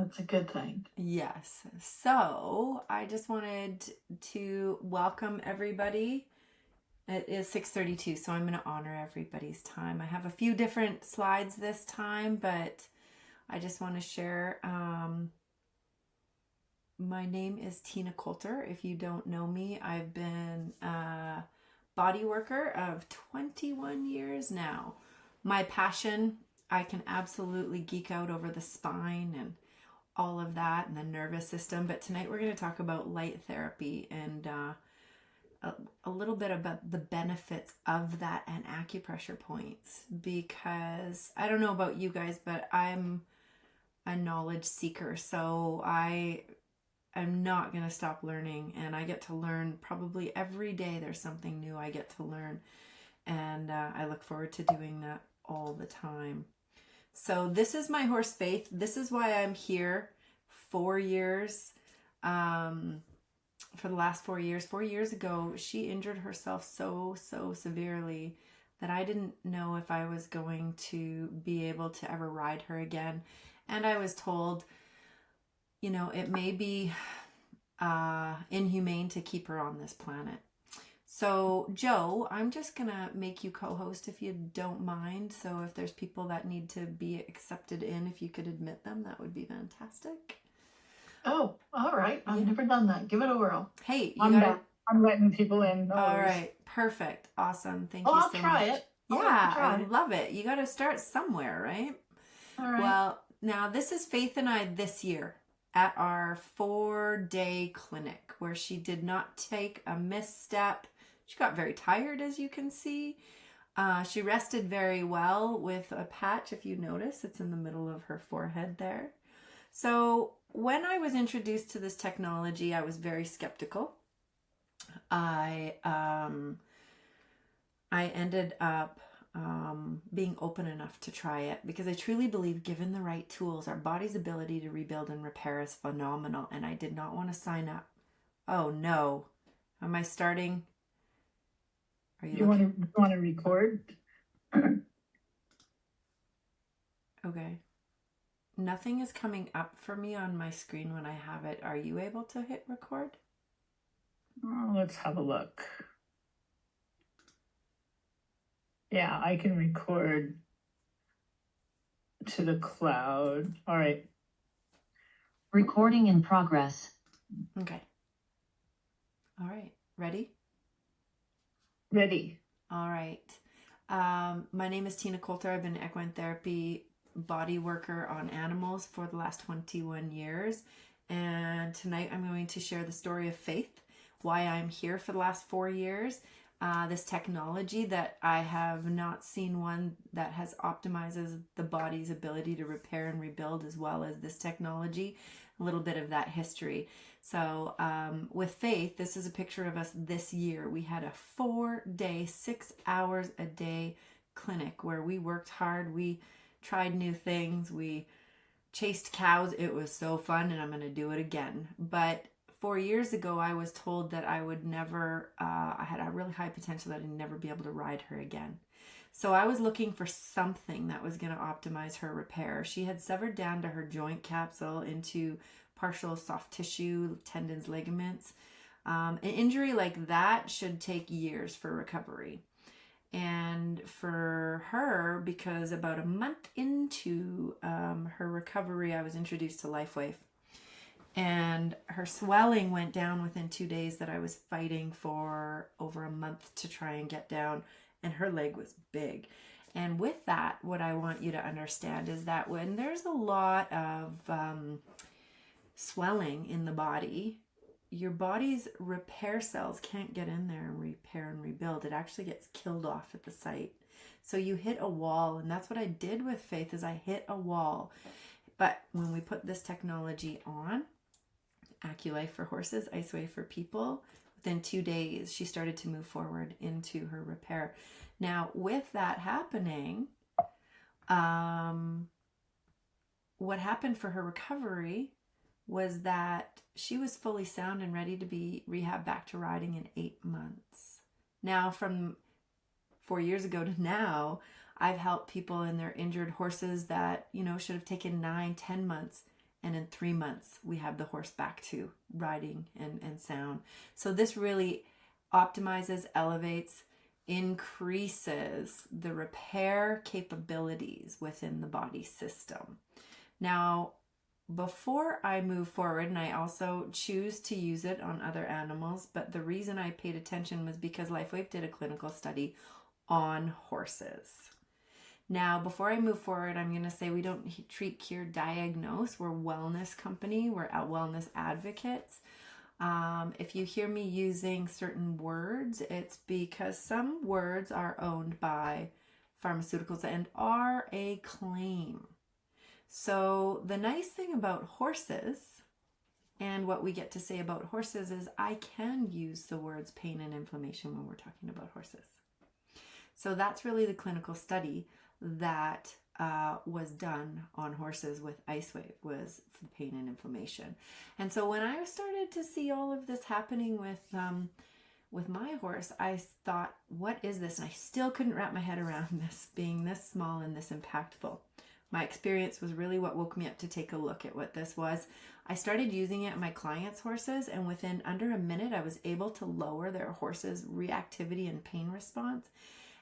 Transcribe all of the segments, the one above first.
That's a good thing. Yes. So I just wanted to welcome everybody. It is 6:32, so I'm going to honor everybody's time. I have a few different slides this time, but I just want to share. My name is Tina Coulter. If you don't know me, I've been a body worker of 21 years now. My passion, I can absolutely geek out over the spine and all of that and the nervous system. But tonight we're going to talk about light therapy and a little bit about the benefits of that and acupressure points, because I don't know about you guys, but I'm a knowledge seeker. So I'm not going to stop learning, and I get to learn probably every day. There's something new I get to learn, and I look forward to doing that all the time. So this is my horse Faith. This is why I'm here. 4 years, for the last 4 years. 4 years ago, she injured herself so severely that I didn't know if I was going to be able to ever ride her again. And I was told, it may be inhumane to keep her on this planet. So, Joe, I'm just going to make you co-host if you don't mind. So if there's people that need to be accepted in, if you could admit them, that would be fantastic. Oh, all right. I've never done that. Give it a whirl. Hey, I'm letting people in. No all worries. right. Perfect. Awesome. Thank you I'll so try much. it. Yeah, I love it. You got to start somewhere, right? All right. Well, now this is Faith and I this year at our 4-day clinic, where she did not take a misstep. She got very tired, as you can see. She rested very well with a patch, if you notice. It's in the middle of her forehead there. So when I was introduced to this technology, I was very skeptical. I ended up being open enough to try it, because I truly believe, given the right tools, our body's ability to rebuild and repair is phenomenal, and I did not want to sign up. Oh no. Am I starting? Are you want to record? Okay. Nothing is coming up for me on my screen when I have it. Are you able to hit record? Oh, let's have a look. Yeah, I can record to the cloud. All right. Recording in progress. Okay. All right. Ready? Ready. All right. My name is Tina Coulter. I've been an equine therapy body worker on animals for the last 21 years. And tonight I'm going to share the story of Faith, why I'm here for the last 4 years. This technology that I have not seen one that has optimizes the body's ability to repair and rebuild as well as this technology. A little bit of that history. So with Faith, this is a picture of us this year. We had a 4-day, 6 hours a day clinic where we worked hard. We tried new things. We chased cows. It was so fun, and I'm going to do it again. But 4 years ago, I was told that I would never, I had a really high potential that I'd never be able to ride her again. So I was looking for something that was going to optimize her repair. She had severed down to her joint capsule into partial soft tissue, tendons, ligaments. An injury like that should take years for recovery. And for her, because about a month into her recovery, I was introduced to LifeWave. And her swelling went down within 2 days that I was fighting for over a month to try and get down. And her leg was big. And with that, what I want you to understand is that when there's a lot of swelling in the body, your body's repair cells can't get in there and repair and rebuild. It actually gets killed off at the site. So you hit a wall, and that's what I did with Faith, is I hit a wall. But when we put this technology on, AccuLife for horses, IceWave for people, within 2 days, she started to move forward into her repair. Now, with that happening, what happened for her recovery was that she was fully sound and ready to be rehabbed back to riding in 8 months. Now, from 4 years ago to now, I've helped people in their injured horses that, should have taken 9, 10 months And in 3 months, we have the horse back to riding and sound. So this really optimizes, elevates, increases the repair capabilities within the body system. Now, before I move forward, and I also choose to use it on other animals, but the reason I paid attention was because LifeWave did a clinical study on horses. Now, before I move forward, I'm going to say we don't treat, cure, diagnose. We're a wellness company. We're wellness advocates. If you hear me using certain words, it's because some words are owned by pharmaceuticals and are a claim. So the nice thing about horses, and what we get to say about horses, is I can use the words pain and inflammation when we're talking about horses. So that's really the clinical study that was done on horses with LifeWave, was for pain and inflammation. And so when I started to see all of this happening with my horse, I thought, what is this? And I still couldn't wrap my head around this being this small and this impactful. My experience was really what woke me up to take a look at what this was. I started using it on my clients' horses, and within under a minute, I was able to lower their horses' reactivity and pain response.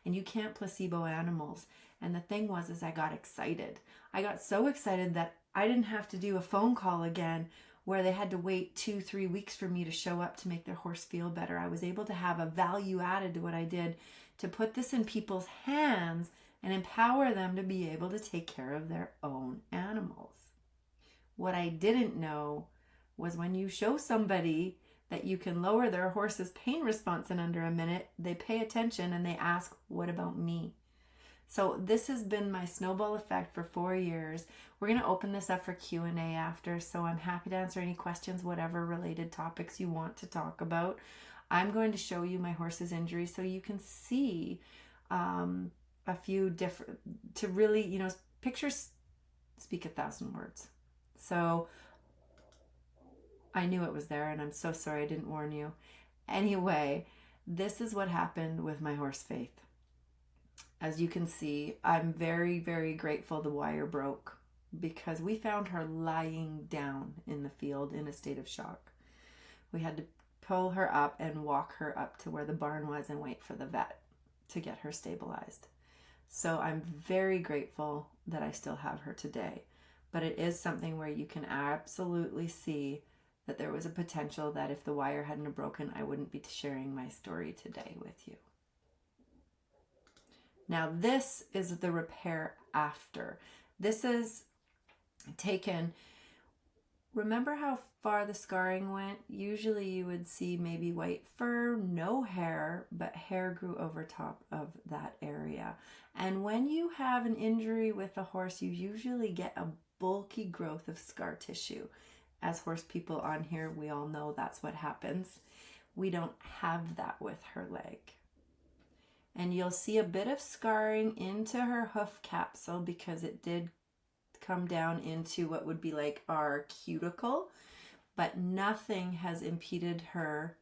And you can't placebo animals. And the thing was, I got excited. I got so excited that I didn't have to do a phone call again where they had to wait 2-3 weeks for me to show up to make their horse feel better. I was able to have a value added to what I did to put this in people's hands and empower them to be able to take care of their own animals. What I didn't know was when you show somebody that you can lower their horse's pain response in under a minute, they pay attention and they ask, what about me? So this has been my snowball effect for 4 years. We're going to open this up for Q&A after, so I'm happy to answer any questions, whatever related topics you want to talk about. I'm going to show you my horse's injury so you can see a few different, to really, pictures speak 1,000 words. So I knew it was there, and I'm so sorry I didn't warn you. Anyway, this is what happened with my horse Faith. As you can see, I'm very, very grateful the wire broke, because we found her lying down in the field in a state of shock. We had to pull her up and walk her up to where the barn was and wait for the vet to get her stabilized. So I'm very grateful that I still have her today. But it is something where you can absolutely see that there was a potential that if the wire hadn't have broken, I wouldn't be sharing my story today with you. Now this is the repair after. This is taken, remember how far the scarring went? Usually you would see maybe white fur, no hair, but hair grew over top of that area. And when you have an injury with a horse, you usually get a bulky growth of scar tissue. As horse people on here, we all know that's what happens. We don't have that with her leg. And you'll see a bit of scarring into her hoof capsule because it did come down into what would be like our cuticle, but nothing has impeded her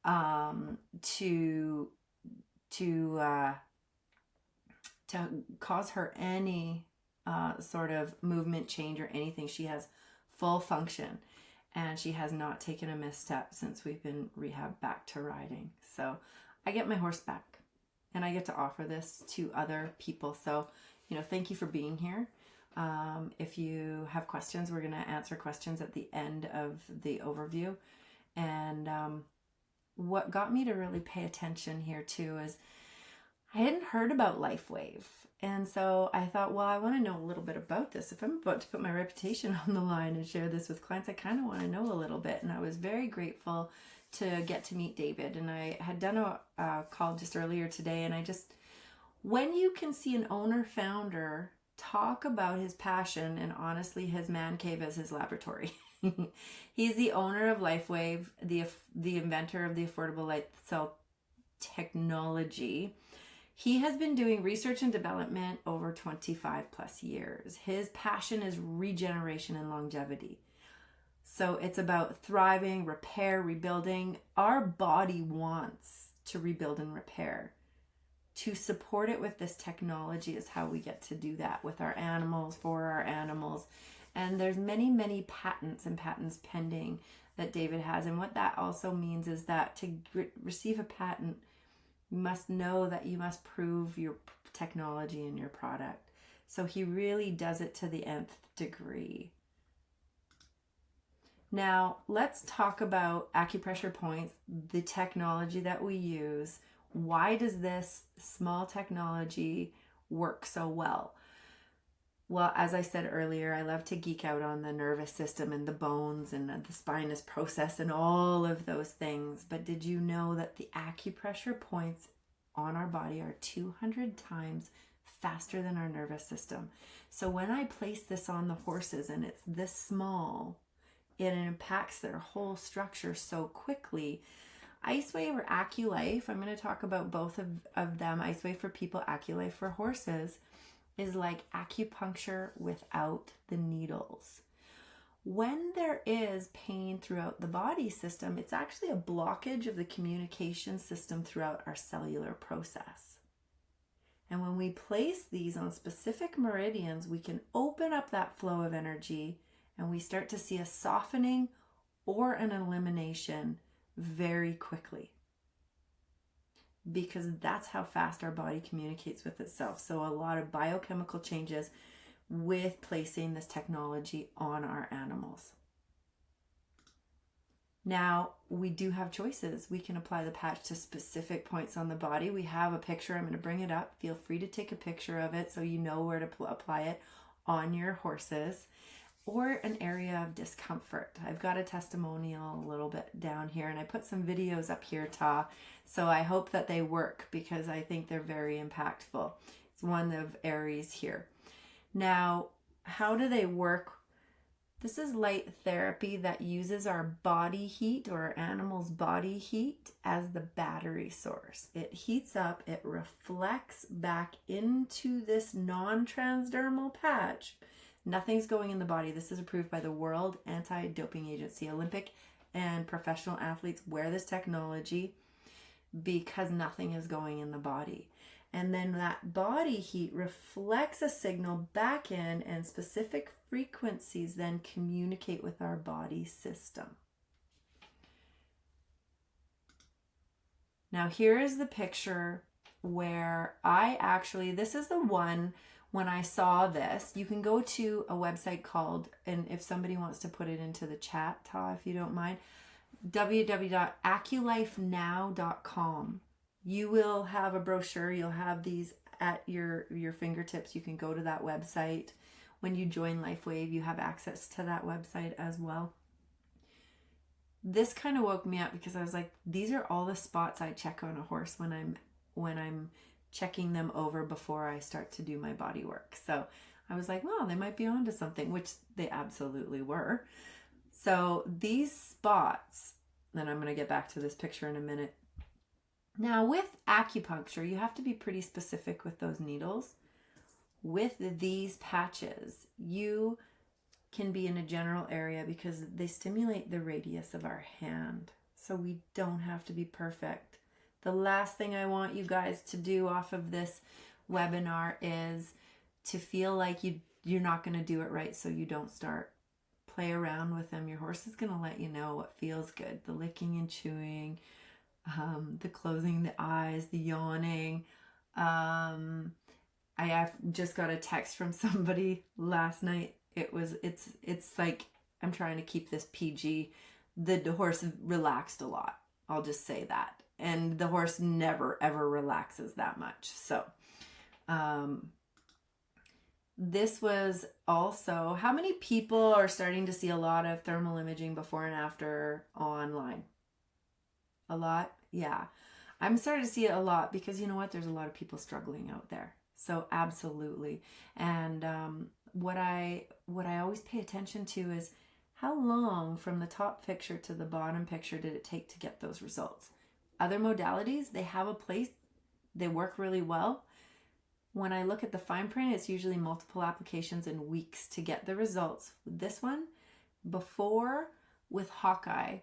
to cause her any sort of movement change or anything. She has full function, and she has not taken a misstep since we've been rehabbed back to riding. So I get my horse back, and I get to offer this to other people. So, thank you for being here. If you have questions, we're going to answer questions at the end of the overview. And what got me to really pay attention here too is I hadn't heard about LifeWave. And so I thought, well, I want to know a little bit about this. If I'm about to put my reputation on the line and share this with clients, I kind of want to know a little bit. And I was very grateful to get to meet David. And I had done a call just earlier today. And when you can see an owner-founder talk about his passion and honestly his man cave as his laboratory. He's the owner of LifeWave, the inventor of the affordable light cell technology. He has been doing research and development over 25 plus years. His passion is regeneration and longevity. So it's about thriving, repair, rebuilding. Our body wants to rebuild and repair. To support it with this technology is how we get to do that with our animals, for our animals, And there's many patents and patents pending that David has. And what that also means is that to receive a patent, you must know that you must prove your technology and your product. So he really does it to the nth degree. Now, let's talk about acupressure points, the technology that we use. Why does this small technology work so well? Well, as I said earlier, I love to geek out on the nervous system and the bones and the spinous process and all of those things. But did you know that the acupressure points on our body are 200 times faster than our nervous system? So when I place this on the horses and it's this small, it impacts their whole structure so quickly. IceWave or AcuLife, I'm going to talk about both of them. IceWave for people, AcuLife for horses, is like acupuncture without the needles. When there is pain throughout the body system, it's actually a blockage of the communication system throughout our cellular process. And when we place these on specific meridians, we can open up that flow of energy and we start to see a softening or an elimination very quickly, because that's how fast our body communicates with itself. So a lot of biochemical changes with placing this technology on our animals. Now, we do have choices. We can apply the patch to specific points on the body. We have a picture. I'm going to bring it up. Feel free to take a picture of it so you know where to apply it on your horses, or an area of discomfort. I've got a testimonial a little bit down here, and I put some videos up here, so I hope that they work because I think they're very impactful. It's one of Aries here. Now, how do they work? This is light therapy that uses our body heat or our animal's body heat as the battery source. It heats up, it reflects back into this non-transdermal patch. Nothing's going in the body. This is approved by the World Anti-Doping Agency. Olympic and professional athletes wear this technology because nothing is going in the body. And then that body heat reflects a signal back in, and specific frequencies then communicate with our body system. Now here is the picture where this is the one. When I saw this, you can go to a website called, and if somebody wants to put it into the chat, Ta, if you don't mind, www.aculifenow.com. You will have a brochure. You'll have these at your fingertips. You can go to that website. When you join LifeWave, you have access to that website as well. This kind of woke me up because I was like, these are all the spots I check on a horse when I'm checking them over before I start to do my body work. So I was like, well, they might be onto something, which they absolutely were. So these spots, then I'm going to get back to this picture in a minute. Now with acupuncture, you have to be pretty specific with those needles. With these patches, you can be in a general area because they stimulate the radius of our hand. So we don't have to be perfect. The last thing I want you guys to do off of this webinar is to feel like you're not going to do it right, so you don't start. Play around with them. Your horse is going to let you know what feels good. The licking and chewing, the closing the eyes, the yawning. I have just got a text from somebody last night. It's like, I'm trying to keep this PG. The horse relaxed a lot. I'll just say that. And the horse never, ever relaxes that much. So, this was also, how many people are starting to see a lot of thermal imaging before and after online? A lot? Yeah. I'm starting to see it a lot because you know what? There's a lot of people struggling out there. So absolutely. And what I always pay attention to is how long from the top picture to the bottom picture did it take to get those results? Other modalities, they have a place, they work really well. When I look at the fine print, it's usually multiple applications and weeks to get the results. This one, before with Hawkeye,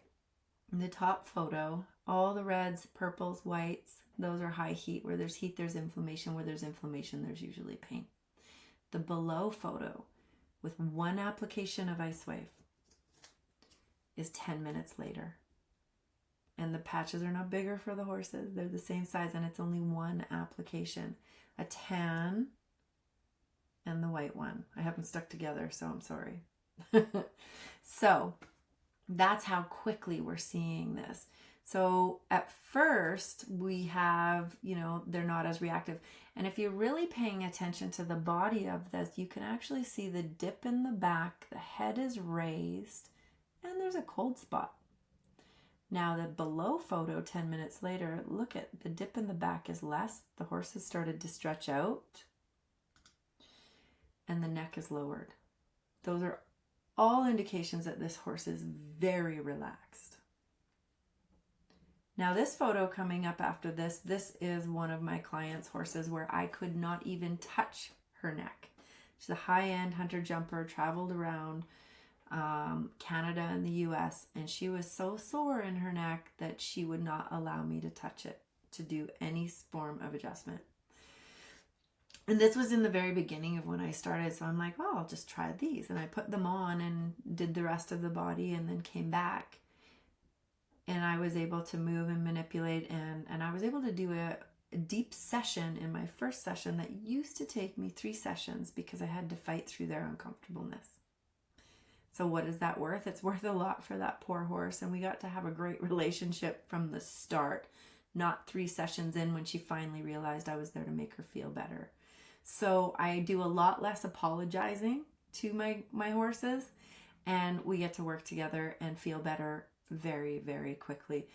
in the top photo, all the reds, purples, whites, those are high heat. Where there's heat, there's inflammation. Where there's inflammation, there's usually pain. The below photo, with one application of LifeWave is 10 minutes later. And the patches are not bigger for the horses. They're the same size, and it's only one application. A tan and the white one. I have them stuck together, so I'm sorry. So that's how quickly we're seeing this. So at first we have, they're not as reactive. And if you're really paying attention to the body of this, you can actually see the dip in the back, the head is raised, and there's a cold spot. Now the below photo 10 minutes later, look at the dip in the back is less. The horse has started to stretch out and the neck is lowered. Those are all indications that this horse is very relaxed. Now this photo coming up after this is one of my clients' horses where I could not even touch her neck. She's a high-end hunter jumper, traveled around Canada and the US, and she was so sore in her neck that she would not allow me to touch it to do any form of adjustment. And this was in the very beginning of when I started, so I'm like, oh, I'll just try these. And I put them on and did the rest of the body and then came back. And I was able to move and manipulate, and I was able to do a deep session in my first session that used to take me 3 sessions because I had to fight through their uncomfortableness. So what is that worth? It's worth a lot for that poor horse, and we got to have a great relationship from the start, not 3 sessions in when she finally realized I was there to make her feel better. So I do a lot less apologizing to my horses, and we get to work together and feel better very, very quickly.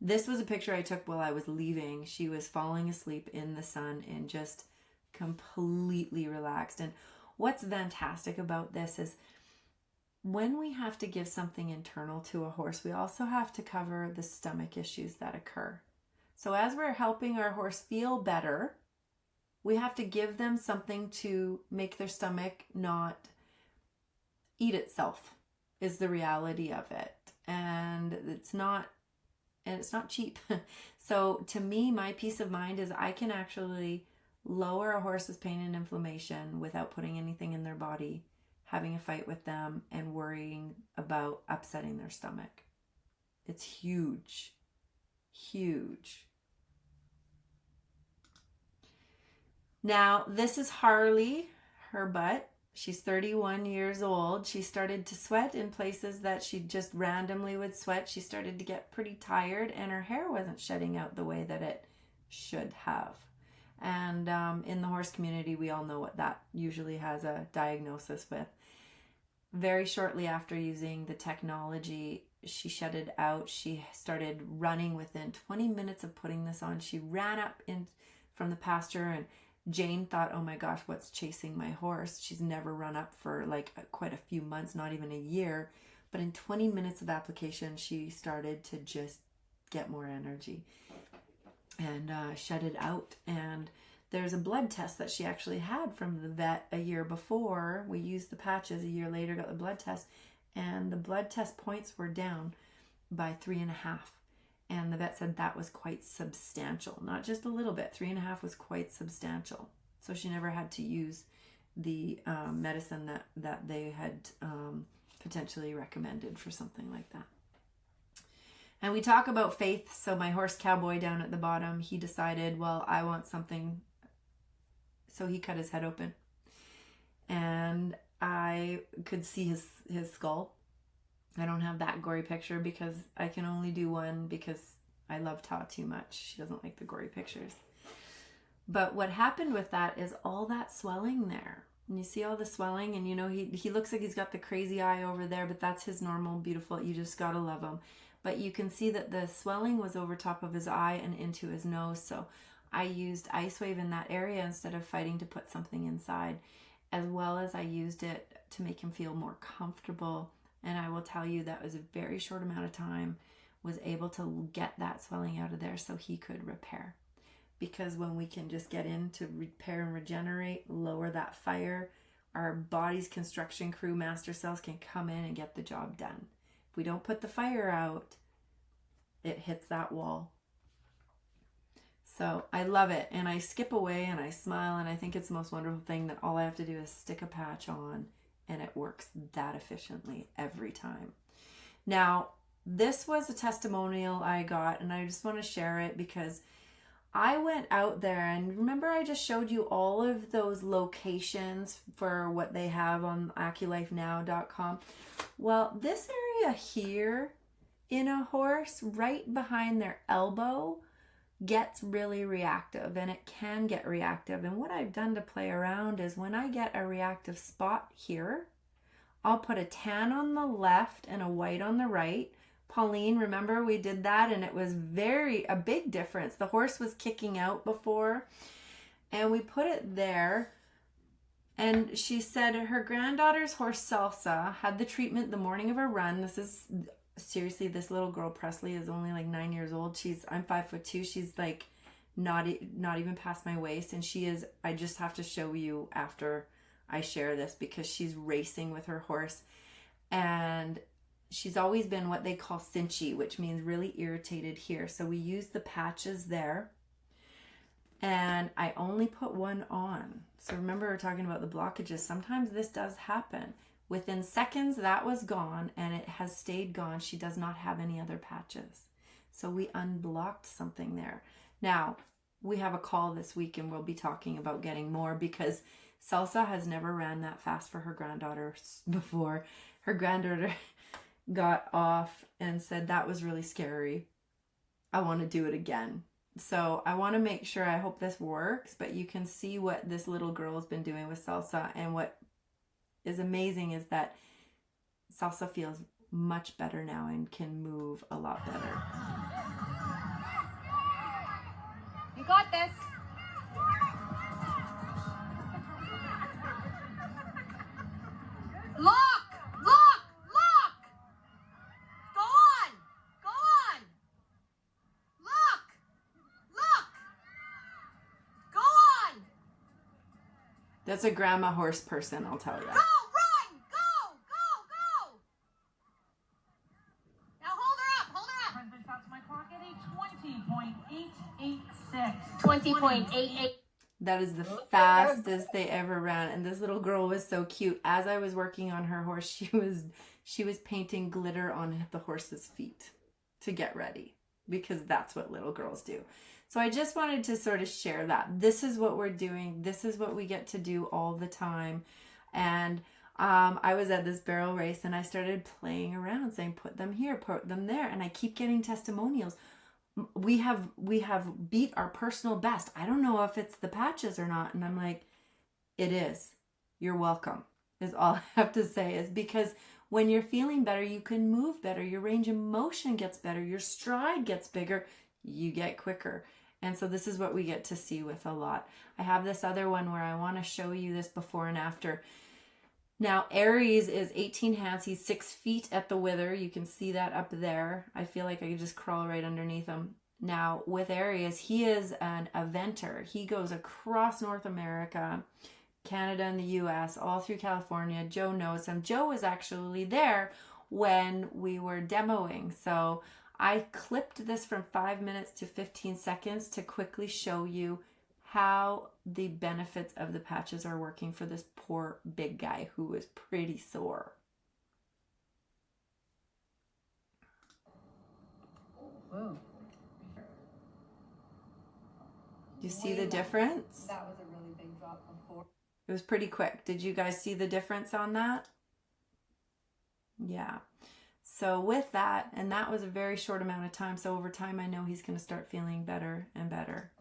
This was a picture I took while I was leaving. She was falling asleep in the sun and just completely relaxed. And what's fantastic about this is when we have to give something internal to a horse, we also have to cover the stomach issues that occur. So as we're helping our horse feel better, we have to give them something to make their stomach not eat itself, is the reality of it. And it's not cheap. So to me, my peace of mind is I can actually lower a horse's pain and inflammation without putting anything in their body, having a fight with them, and worrying about upsetting their stomach. It's huge. Huge. Now, this is Harley, her butt. She's 31 years old. She started to sweat in places that she just randomly would sweat. She started to get pretty tired, and her hair wasn't shedding out the way that it should have. And in the horse community, we all know what that usually has a diagnosis with. Very shortly after using the technology, she shedded out. She started running within 20 minutes of putting this on. She ran up in from the pasture, and Jane thought, oh my gosh, what's chasing my horse? She's never run up for quite a few months, not even a year. But in 20 minutes of application, she started to just get more energy and shed it out. And there's a blood test that she actually had from the vet a year before. We used the patches. A year later, got the blood test, and the blood test points were down by 3.5. And the vet said that was quite substantial, not just a little bit. 3.5 was quite substantial. So she never had to use the medicine that they had potentially recommended for something like that. And we talk about faith. So my horse Cowboy down at the bottom, he decided, well, I want something. So he cut his head open. And I could see his skull. I don't have that gory picture because I can only do one because I love Ta too much. She doesn't like the gory pictures. But what happened with that is all that swelling there. And you see all the swelling, and he looks like he's got the crazy eye over there, but that's his normal, beautiful, you just gotta love him. But you can see that the swelling was over top of his eye and into his nose. So I used LifeWave in that area instead of fighting to put something inside, as well as I used it to make him feel more comfortable. And I will tell you that was a very short amount of time, was able to get that swelling out of there so he could repair. Because when we can just get in to repair and regenerate, lower that fire, our body's construction crew, master cells, can come in and get the job done. If we don't put the fire out, it hits that wall. So I love it. And I skip away and I smile, and I think it's the most wonderful thing that all I have to do is stick a patch on and it works that efficiently every time. Now, this was a testimonial I got, and I just want to share it because I went out there, and remember I just showed you all of those locations for what they have on aculifenow.com. Well, this area here in a horse, right behind their elbow, gets really reactive, and it can get reactive. And what I've done to play around is when I get a reactive spot here, I'll put a tan on the left and a white on the right. Pauline, remember we did that, and it was a big difference. The horse was kicking out before, and we put it there. And she said her granddaughter's horse Salsa had the treatment the morning of her run. This is seriously, this little girl Presley is only like 9 years old. I'm 5'2". She's like not even past my waist, and she is. I just have to show you after I share this because she's racing with her horse, and she's always been what they call cinchy, which means really irritated here. So we use the patches there, and I only put one on. So remember, we're talking about the blockages. Sometimes this does happen. Within seconds, that was gone, and it has stayed gone. She does not have any other patches. So we unblocked something there. Now, we have a call this week, and we'll be talking about getting more because Salsa has never ran that fast for her granddaughter before. Her granddaughter got off and said, that was really scary. I want to do it again. So I want to make sure, I hope this works, but you can see what this little girl has been doing with Salsa. And what is amazing is that Salsa feels much better now and can move a lot better. You got this. Look! Look! Look! Go on! Go on! Look! Look! Go on! That's a grandma horse person, I'll tell you. Go! Run! Go! Go! Go! Now hold her up! Hold her up! President stops my clock at a 20.886. 20.88. That is the fastest they ever ran. And this little girl was so cute. As I was working on her horse, she was painting glitter on the horse's feet to get ready, because that's what little girls do. So I just wanted to sort of share that. This is what we're doing. This is what we get to do all the time. And I was at this barrel race, and I started playing around saying, put them here, put them there. And I keep getting testimonials. We have beat our personal best. I don't know if it's the patches or not. And I'm like, it is. You're welcome, is all I have to say, is because when you're feeling better, you can move better. Your range of motion gets better. Your stride gets bigger. You get quicker. And so this is what we get to see with a lot. I have this other one where I want to show you this before and after. Now, Aries is 18 hands. He's 6 feet at the wither. You can see that up there. I feel like I could just crawl right underneath him. Now, with Aries, he is an eventer. He goes across North America, Canada and the US, all through California. Joe knows him. Joe was actually there when we were demoing. So I clipped this from 5 minutes to 15 seconds to quickly show you how the benefits of the patches are working for this poor big guy who was pretty sore. Whoa. You see the difference? That was a really big drop before. It was pretty quick. Did you guys see the difference on that? Yeah. So with that, and that was a very short amount of time. So over time, I know he's going to start feeling better and better.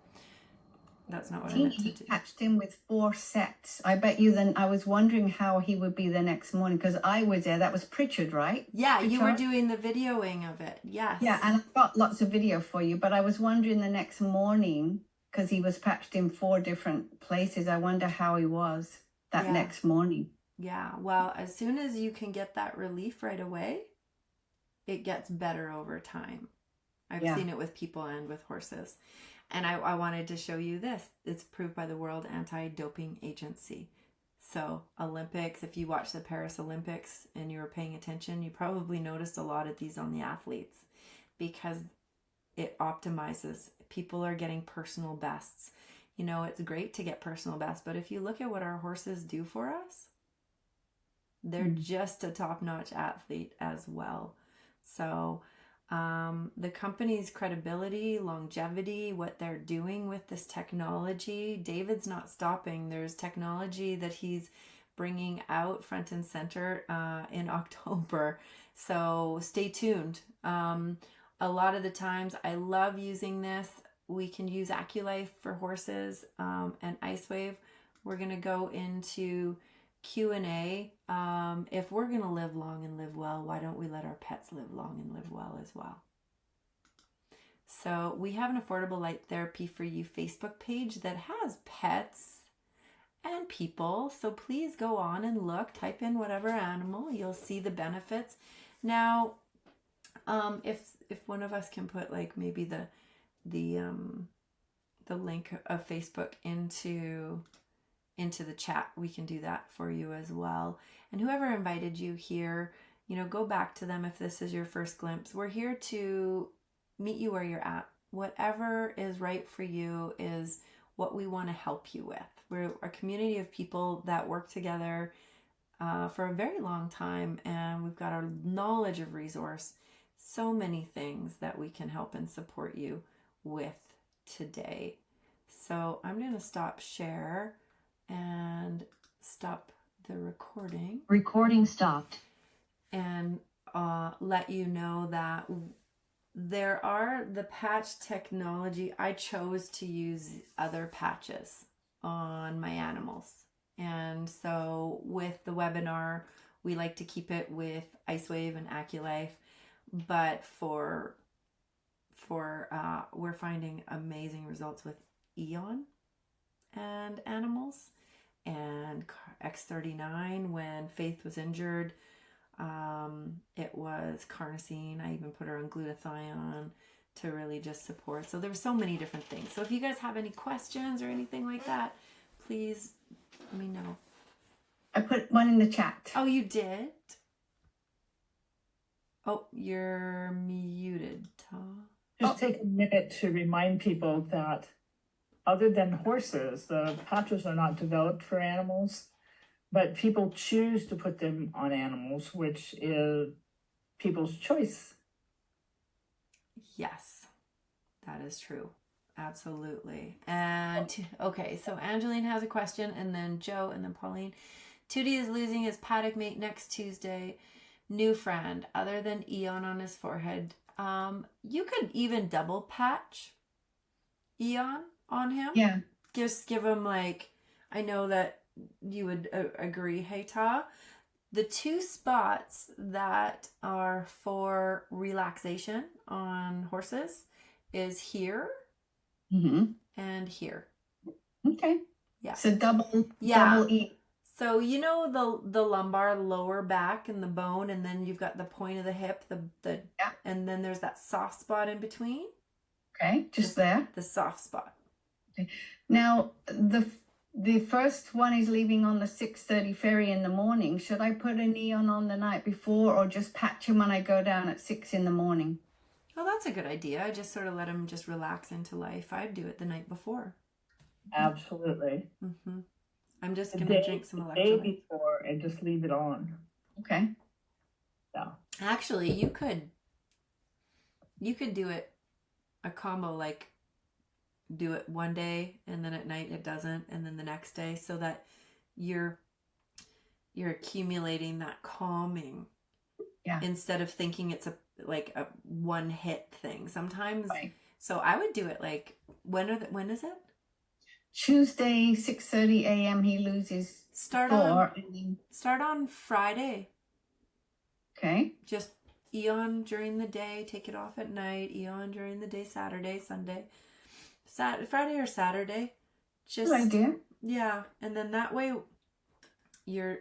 That's not what I meant to You do. catched him with 4 sets. I bet you then, I was wondering how he would be the next morning because I was there. That was Pritchard, right? Yeah, you were Pritchard? doing the videoing of it. Yes. Yeah, and I've got lots of video for you, but I was wondering the next morning, because he was patched in 4 different places, I wonder how he was that Yeah. next morning. Yeah. Well, as soon as you can get that relief right away, it gets better over time. I've Yeah. seen it with people and with horses. And I wanted to show you this. It's approved by the World Anti-Doping Agency. So Olympics, if you watch the Paris Olympics and you were paying attention, you probably noticed a lot of these on the athletes because it optimizes. People are getting personal bests. You know, it's great to get personal bests, but if you look at what our horses do for us, They're just a top-notch athlete as well. So the company's credibility, longevity, what they're doing with this technology, David's not stopping. There's technology that he's bringing out front and center in October. So stay tuned. A lot of the times I love using this. We can use AccuLife for horses and LifeWave. We're going to go into Q&A. If we're going to live long and live well, why don't we let our pets live long and live well as well? So we have an Affordable Light Therapy for You Facebook page that has pets and people. So please go on and look, type in whatever animal, you'll see the benefits. Now, if one of us can put like maybe the link of Facebook into the chat, we can do that for you as well. And whoever invited you here, go back to them if this is your first glimpse. We're here to meet you where you're at. Whatever is right for you is what we want to help you with. We're a community of people that work together for a very long time, and we've got our knowledge of resource, so many things that we can help and support you with today. So I'm going to stop share and stop the recording. Recording stopped. And let you know that there are the patch technology. I chose to use other patches on my animals. And so with the webinar, we like to keep it with LifeWave and AccuLife. But we're finding amazing results with Equine and animals. And X39, when Faith was injured, it was carnosine. I even put her on glutathione to really just support. So there were so many different things. So if you guys have any questions or anything like that, please let me know. I put one in the chat. Oh, you did? Oh, you're muted, Tom. Just take a minute to remind people that other than horses, the patches are not developed for animals, but people choose to put them on animals, which is people's choice. Yes, that is true. Absolutely. And okay, so Angeline has a question, and then Joe, and then Pauline. Tootie is losing his paddock mate next Tuesday. New friend, other than Eon on his forehead. You could even double patch Eon on him. Yeah. Just give him like, I know that you would agree, hey Ta. The two spots that are for relaxation on horses is here and here. Okay. Yeah. So double E. So the lumbar lower back and the bone, and then you've got the point of the hip, and then there's that soft spot in between. Okay, just there. The soft spot. Okay. Now the first one is leaving on the 6:30 ferry in the morning. Should I put an Eon on the night before, or just patch him when I go down at 6 in the morning? Oh, that's a good idea. I just sort of let him just relax into life. I'd do it the night before. Absolutely. Mm-hmm. I'm just The going to drink some day electrolytes. before and just leave it on. Okay. Yeah. Actually, you could do it a combo, like do it one day and then at night it doesn't, and then the next day, so that you're accumulating that calming. Yeah. Instead of thinking it's a one hit thing. Sometimes. Right. So I would do it like when is it? Tuesday, 6:30 a.m. he loses Start 4. on Friday. Okay. Just Eon during the day, take it off at night. Eon during the day, Saturday, Sunday, Friday or Saturday. Just Good idea. Yeah, and then that way you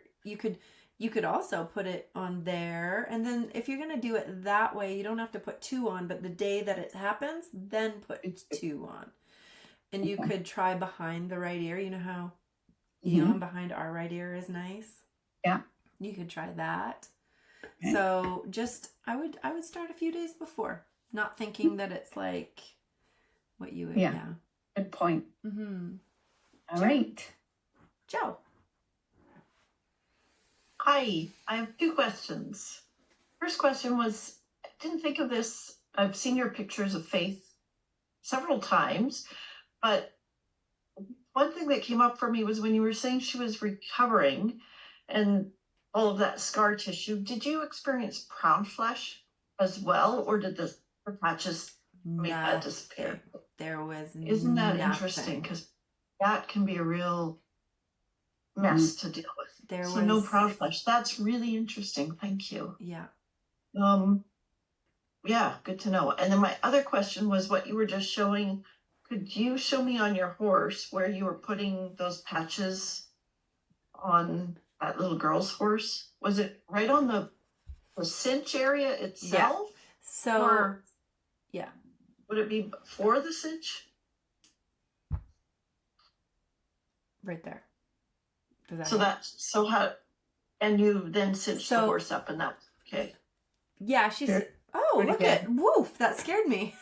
could also put it on there, and then if you're gonna do it that way, you don't have to put 2 on, but the day that it happens, then put 2 on. And you could try behind the right ear. You know how Eon behind our right ear is nice? Yeah. You could try that. Okay. So just, I would start a few days before, not thinking that it's like what you would. Yeah. Good point. Mm-hmm. All right. Joe. Hi, I have two questions. First question was, I didn't think of this. I've seen your pictures of Faith several times, but one thing that came up for me was when you were saying she was recovering and all of that scar tissue, did you experience proud flesh as well, or did the patches make that disappear? There was Isn't that nothing. interesting? Because that can be a real mess to deal with. There So was no proud flesh. That's really interesting. Thank you. Yeah. Yeah, good to know. And then my other question was what you were just showing. Could you show me on your horse where you were putting those patches on that little girl's horse? Was it right on the cinch area itself? So Or yeah. would it be before the cinch? Right there. Does that So help? that's so how, and you then cinched the So- horse up, and that's okay. Yeah, she's Here. oh, Do it look again. at woof, that scared me.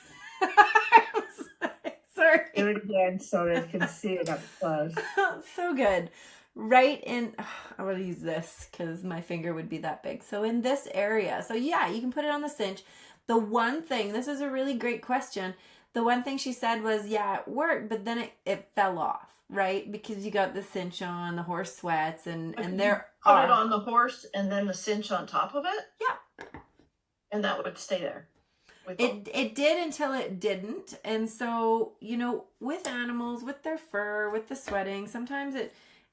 Sorry. Do it again so they can see it up close. So good. Right in, I will use this because my finger would be that big. So in this area, so yeah, you can put it on the cinch. The one thing, this is a really great question. The one thing she said was, yeah, it worked, but then it fell off, right? Because you got the cinch on, the horse sweats, and there Put are. it on the horse and then the cinch on top of it? Yeah. And that would stay there. It did until it didn't. And so, with animals, with their fur, with the sweating, sometimes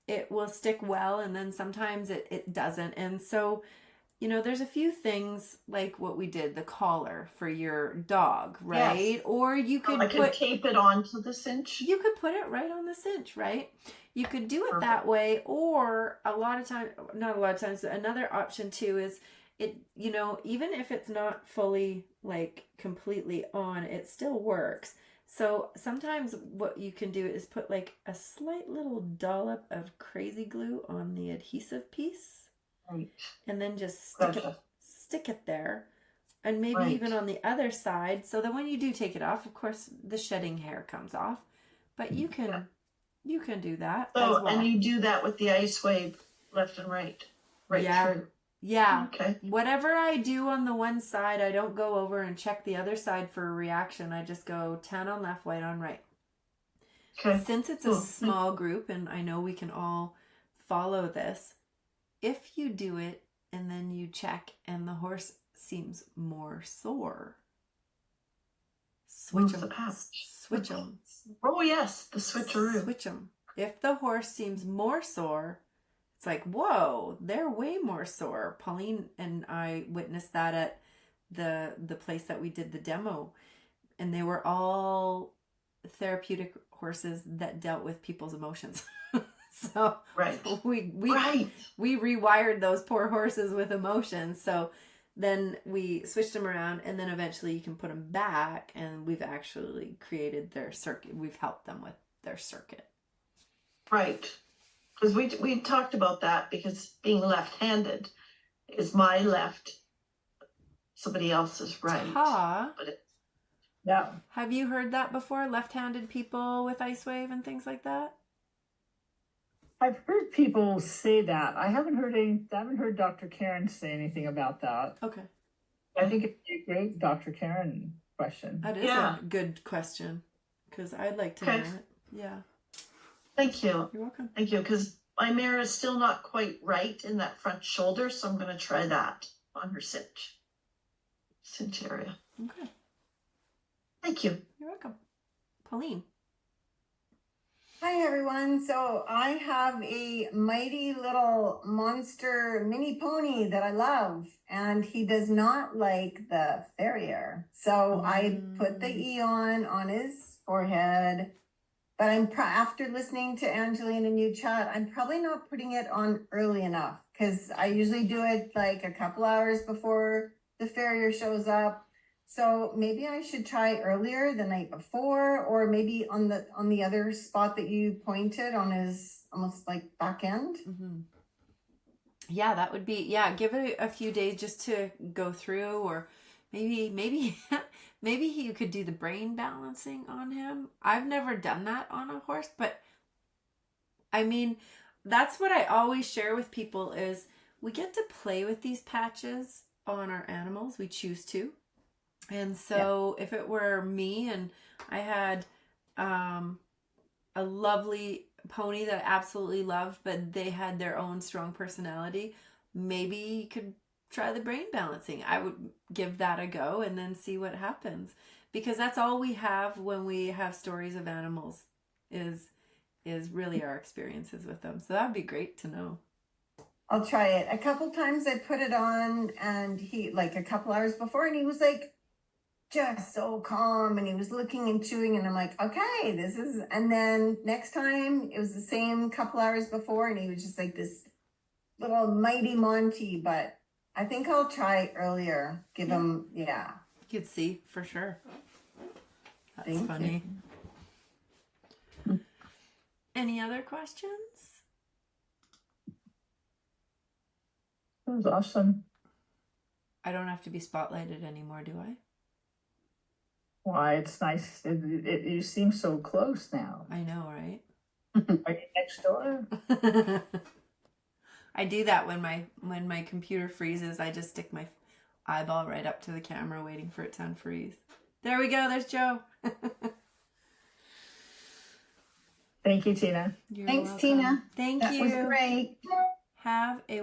it will stick well and then sometimes it doesn't. And so, there's a few things like what we did, the collar for your dog, right? Yes. Or you could I could tape it onto the cinch. you could put it right on the cinch, right? You could do it Perfect. that way, or not a lot of times, another option too is even if it's not fully like completely on, it still works. So sometimes what you can do is put like a slight little dollop of crazy glue on the adhesive piece. Right. And then just Gotcha. stick it there, and maybe Right. even on the other side, so that when you do take it off, of course the shedding hair comes off, but you can do that as So, well. and you do that with the LifeWave left and right Yeah. through. Yeah. Okay. Whatever I do on the one side, I don't go over and check the other side for a reaction. I just go tan on left, white on right. Okay. Since it's Cool. a small group, and I know we can all follow this, if you do it and then you check and the horse seems more sore, switch Move them. the patch. Switch them. Oh yes, the switcheroo. Switch them. If the horse seems more sore, it's like, whoa, they're way more sore. Pauline and I witnessed that at the place that we did the demo, and they were all therapeutic horses that dealt with people's emotions. So Right. we Right. we rewired those poor horses with emotions. So then we switched them around, and then eventually you can put them back, and we've actually created their circuit. We've helped them with their circuit. Right. Because we talked about that, because being left-handed is my left, somebody else's right. Ta, Yeah. have you heard that before? Left-handed people with LifeWave and things like that? I've heard people say that. I haven't heard Dr. Karen say anything about that. Okay. I think it'd be a great Dr. Karen question. That is Yeah. a good question, because I'd like to Okay. know it. Yeah. Thank you. You're welcome. Thank you. Because my mare is still not quite right in that front shoulder, so I'm going to try that on her cinch area. Okay. Thank you. You're welcome. Pauline. Hi everyone. So I have a mighty little monster mini pony that I love, and he does not like the farrier. So I put the Eon on his forehead, but after listening to Angeline and you chat, I'm probably not putting it on early enough, because I usually do it like a couple hours before the farrier shows up. So maybe I should try earlier, the night before, or maybe on the other spot that you pointed on his almost like back end. Mm-hmm. Yeah, that would be, give it a few days just to go through, or maybe you could do the brain balancing on him. I've never done that on a horse, but I mean, that's what I always share with people is we get to play with these patches on our animals. We choose to. And so if it were me and I had a lovely pony that I absolutely loved, but they had their own strong personality, maybe you could try the brain balancing. I would give that a go and then see what happens, because that's all we have when we have stories of animals is really our experiences with them. So that would be great to know. I'll try it. A couple times I put it on, and he, like a couple hours before, and he was like just so calm, and he was looking and chewing, and I'm like, okay, this is, and then next time it was the same couple hours before, and he was just like this little mighty Monty. But I think I'll try earlier. Give him, yeah. You could see for sure. That's Thank funny. Any other questions? That was awesome. I don't have to be spotlighted anymore, do I? Why, it's nice. You seem so close now. I know, right? Are you next door? I do that when my computer freezes. I just stick my eyeball right up to the camera waiting for it to unfreeze. There we go. There's Joe. Thank you, Tina. You're Thanks, welcome. Tina. Thank That you. was great. Have a